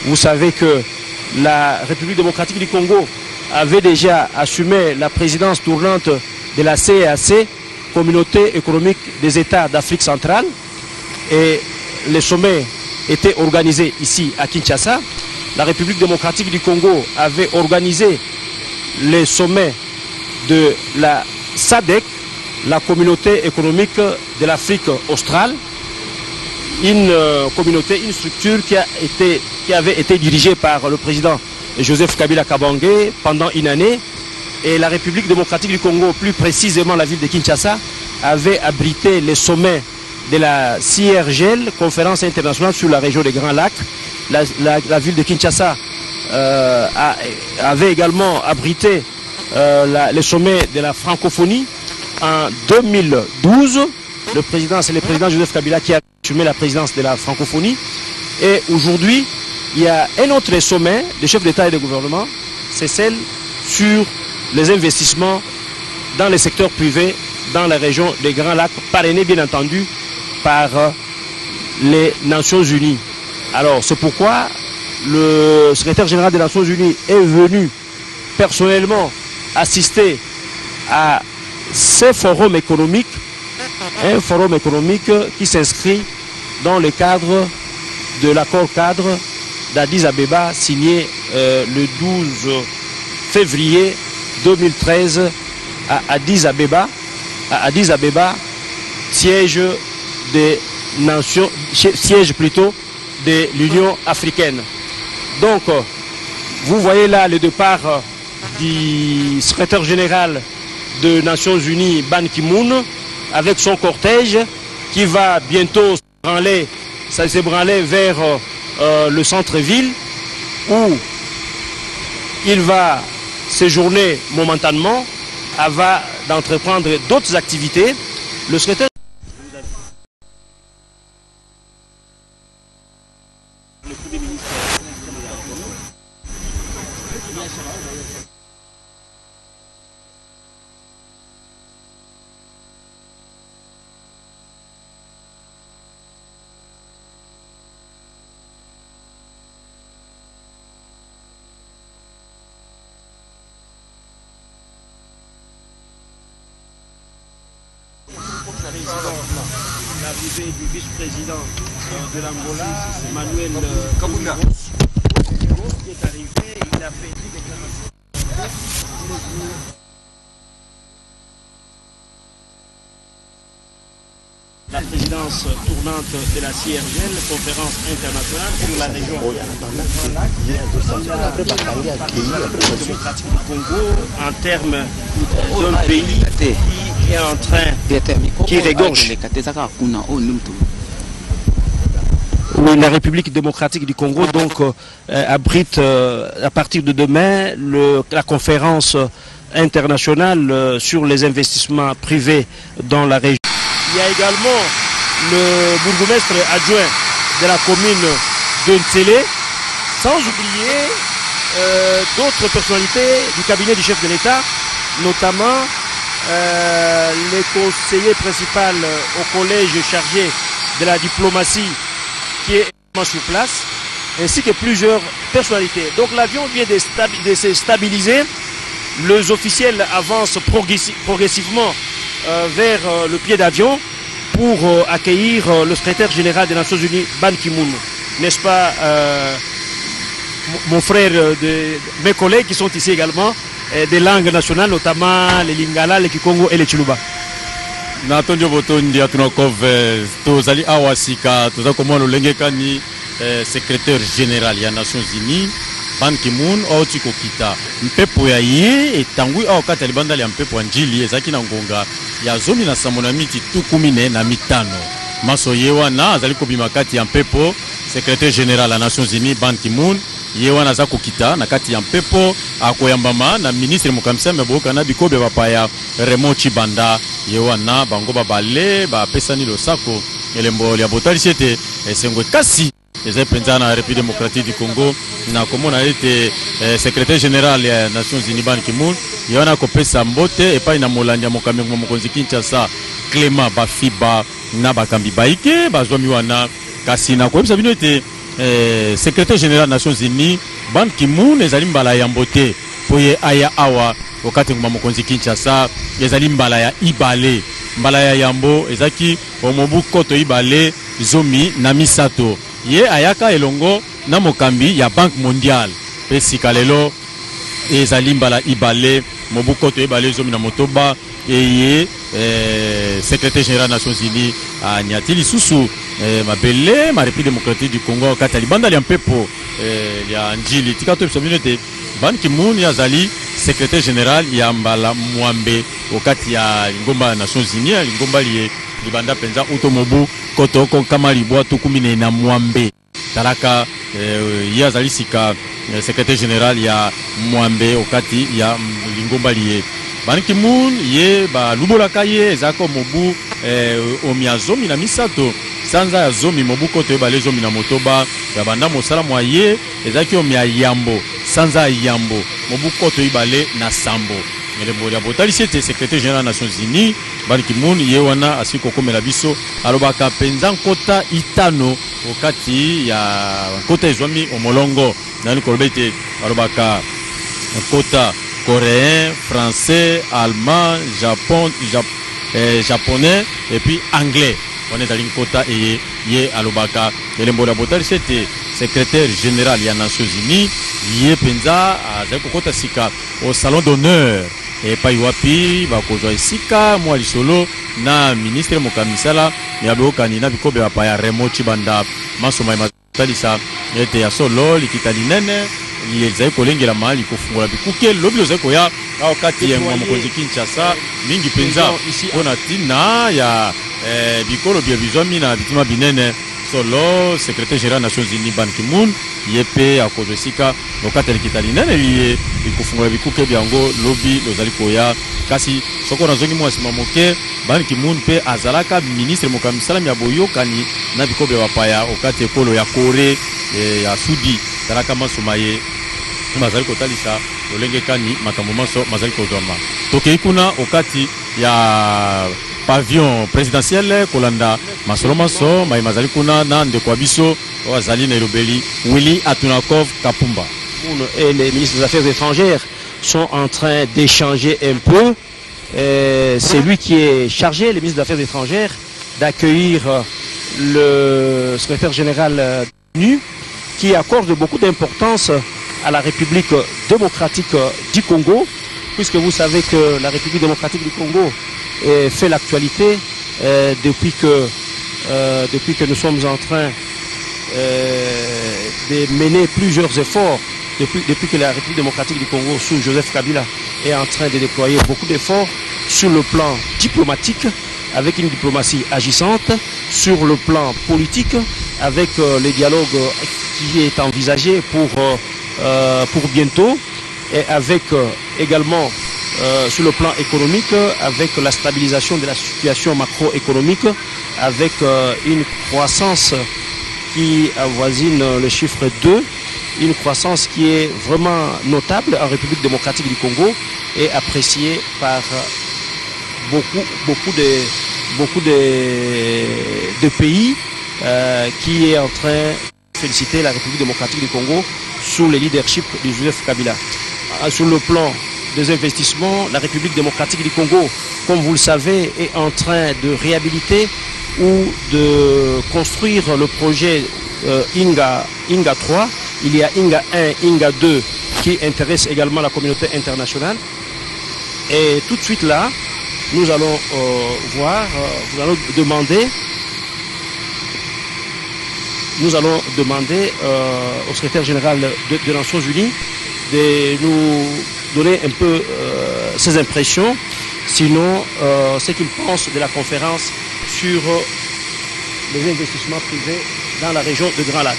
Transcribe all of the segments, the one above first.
Vous savez que la République démocratique du Congo avait déjà assumé la présidence tournante de la CEAC, Communauté économique des États d'Afrique centrale, et les sommets étaient organisés ici à Kinshasa. La République démocratique du Congo avait organisé les sommets de la SADC, la Communauté économique de l'Afrique australe, une communauté, une structure qui avait été dirigée par le président Joseph Kabila Kabange pendant une année. Et la République démocratique du Congo, plus précisément la ville de Kinshasa, avait abrité les sommets de la CIRGL, Conférence internationale sur la région des Grands Lacs. La ville de Kinshasa avait également abrité les sommets de la francophonie. En 2012, c'est le président Joseph Kabila qui a assumé la présidence de la francophonie. Et aujourd'hui, il y a un autre sommet des chefs d'État et de gouvernement, c'est celle sur les investissements dans le secteur privé, dans la région des Grands Lacs, parrainé bien entendu par les Nations Unies. Alors c'est pourquoi le secrétaire général des Nations Unies est venu personnellement assister à ce forum économique, un forum économique qui s'inscrit dans le cadre de l'accord cadre d'Addis Abeba signé le 12 février 2013 à Addis Abeba, siège des nations, siège plutôt de l'Union africaine. Donc, vous voyez là le départ du secrétaire général des Nations Unies, Ban Ki-moon, avec son cortège qui va bientôt se branler vers le centre-ville où il va séjourner momentanément avant d'entreprendre d'autres activités. Le secrétaire l'arrivée du vice-président de l'Angola, Emmanuel Kabunda, qui est arrivé, il a fait une déclaration. La présidence tournante de la CIRGL, conférence internationale sur la région démocratique du Congo, en termes d'un pays qui est en train, qui régorge. Oui, la République démocratique du Congo donc abrite à partir de demain la conférence internationale sur les investissements privés dans la région. Il y a également le bourgmestre adjoint de la commune de Ntsele, sans oublier d'autres personnalités du cabinet du chef de l'État, notamment les conseillers principaux au collège chargé de la diplomatie qui est sur place, ainsi que plusieurs personnalités. Donc l'avion vient de se stabiliser, les officiels avancent progressivement vers le pied d'avion pour accueillir le secrétaire général des Nations Unies, Ban Ki-moon. N'est-ce pas, mon frère, mes collègues qui sont ici également, des langues nationales, notamment les Lingala, les Kikongo et les Chiluba. Natonjo botondi atunakove tozali awasika tozakomwa lolengekani secrétaire général ya Nations Unies Ban Ki-moon oti kokita mpepo ya ye etangui awakata libanda ya mpepo njili ezaki na ngonga ya zomi na samona miti tukumine na mitano maso ye wana azali kobima kati ya mpepo secrétaire général ya Nations Unies Ban Ki-moon ye wana aza kokita na kati ya mpepo akoyambama na ministre mokamisa meboka na bikobe bapaya Raymond Tshibanda ye wana bango babale bapesani losako elembo ya botalisi ete esengwe kasi ezali mpenza na République démocratique du Congo na komona ete secrétaire général ya Nations Unies Ban Ki-moon ye wana kopesa mbote epai na molandi ya mokambi mokonzi Kinshasa Clément Bafiba na bakambi baike bazwami wana kasi na koyebisa bino ete secrétaire général des Nations Unies Ban Ki-moon ezali mbala ya mbote po ye aya awa wakati nguma mokonzi Kinshasa ezali mbala ya ibale mbala ya yambo ezaki omobu koto ibale zomi na misato ye ayaka elongo na mokambi ya Banque mondiale pe sikalelo ezali mbala ibale mobu koto ibale zomi na motoba eye secrétaire général des Nations Unies a nyati lisusu mabele ma République démocratique du Congo kati libanda ya mpepo ya njili tika to bisobinete Ban Ki-moon yazali secrétaire général ya mbala mwambe wakati ya ngomba ya Nations Unies ngomba liye libanda penza utomobu kotoko kama libwa tukumine na mwambe talaka yazali sika secrétaire général ya mwambe wakati ya lingomba liye Ban Ki-moon ye ba lubolaka ye ezako mobu omiazomi na misato sanza ya zomi mobu koto ebale zomi na motoba ya banda mosala mwa ye ezaki omia yambo sanza ya yambo mobu koto ibale na sambo elembo ya botalisi ete secrétaire général des Nations Unies Ban Ki-moon ye wana asili kokomela biso alobaka penza nkota itano wakati ya nkota ezwami omolongo nani koloba ete alobaka nkota coréen, français, allemand, japonais et puis anglais. On est dans l'inkota et ye alobaka elembo la botali c'était secrétaire général des Nations Unies ye penza azako kota sika au salon d'honneur et pa iwapi ba kozwa sika mwa lisolo na ministre mokamisala ya bokani na bikobe ba ya Remo Chibanda masoma matalisa ete ya solo likitali nene yezai kolengela mali kofungula bikuke lobi lozai koya wakati ya mokonzi Kinshasa mingi penza ona tina ya bikolo bia bizwami na bitima binene solo secrétaire général des Nations Unies Ban Ki-moon yepe akozosika wakati likitali nene liye kofungula bikuke byango lobi lozali koya kasi soko nazongi mwasi mamoke Ban Ki-moon pe azalaka ministre mokamisala ya boyokani na bikobe bapaya wakati ekolo ya Kore ya Sudi talaka masomaye mazali kotalisa olenge kani makambo maso mazali kozwama tokei kuna okati ya pavillon présidentiel kolanda masolo maso mai mazali kuna na ndeko biso wazali na Elobeli Willy Atunakov Kapumba et les ministres des Affaires étrangères sont en train d'échanger un peu. C'est lui qui est chargé, le ministre des Affaires étrangères, d'accueillir le secrétaire général de l'ONU qui accorde beaucoup d'importance à la République démocratique du Congo, puisque vous savez que la République démocratique du Congo fait l'actualité depuis que nous sommes en train de mener plusieurs efforts, depuis que la République démocratique du Congo sous Joseph Kabila est en train de déployer beaucoup d'efforts sur le plan diplomatique, avec une diplomatie agissante, sur le plan politique, avec le dialogue qui est envisagé pour bientôt, et avec également sur le plan économique, avec la stabilisation de la situation macroéconomique, avec une croissance qui avoisine le chiffre 2, une croissance qui est vraiment notable en République démocratique du Congo et appréciée par beaucoup de pays qui est en train de féliciter la République démocratique du Congo sous le leadership de Joseph Kabila. Sur le plan des investissements, la République démocratique du Congo, comme vous le savez, est en train de réhabiliter ou de construire le projet Inga 3. Il y a Inga 1, Inga 2 qui intéresse également la communauté internationale. Et tout de suite là, nous allons nous allons demander au secrétaire général des Nations Unies de nous donner un peu ses impressions, sinon ce qu'il pense de la conférence sur les investissements privés dans la région de Grand Lac.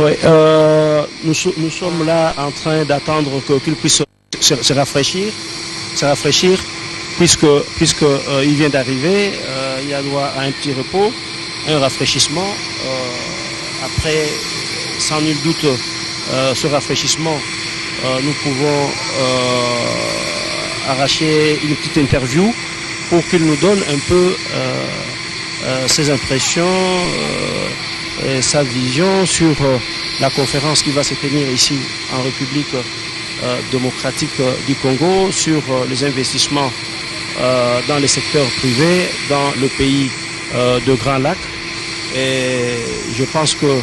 Oui, nous sommes là en train d'attendre qu'il puisse se rafraîchir, puisque il vient d'arriver, il a droit à un petit repos, un rafraîchissement. Après, sans nul doute, ce rafraîchissement nous pouvons arracher une petite interview pour qu'il nous donne un peu ses impressions, et sa vision sur la conférence qui va se tenir ici en République démocratique du Congo sur les investissements dans les secteurs privés dans le pays de Grand Lac. Et je pense que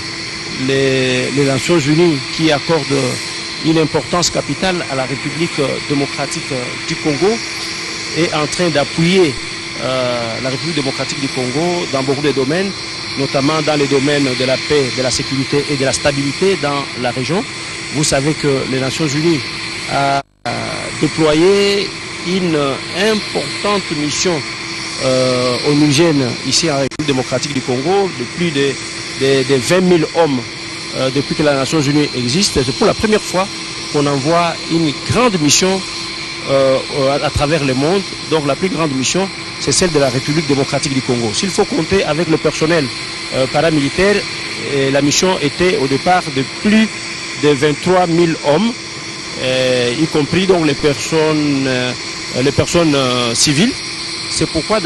les Nations Unies qui accordent une importance capitale à la République démocratique du Congo est en train d'appuyer la République démocratique du Congo dans beaucoup de domaines, notamment dans les domaines de la paix, de la sécurité et de la stabilité dans la région. Vous savez que les Nations Unies a déployé une importante mission onusienne ici en République démocratique du Congo, de plus de 20 000 hommes depuis que les Nations Unies existent. C'est pour la première fois qu'on envoie une grande mission à travers le monde. Donc la plus grande mission, c'est celle de la République démocratique du Congo. S'il faut compter avec le personnel paramilitaire, la mission était au départ de plus de 23 000 hommes, y compris donc les personnes civiles. C'est pourquoi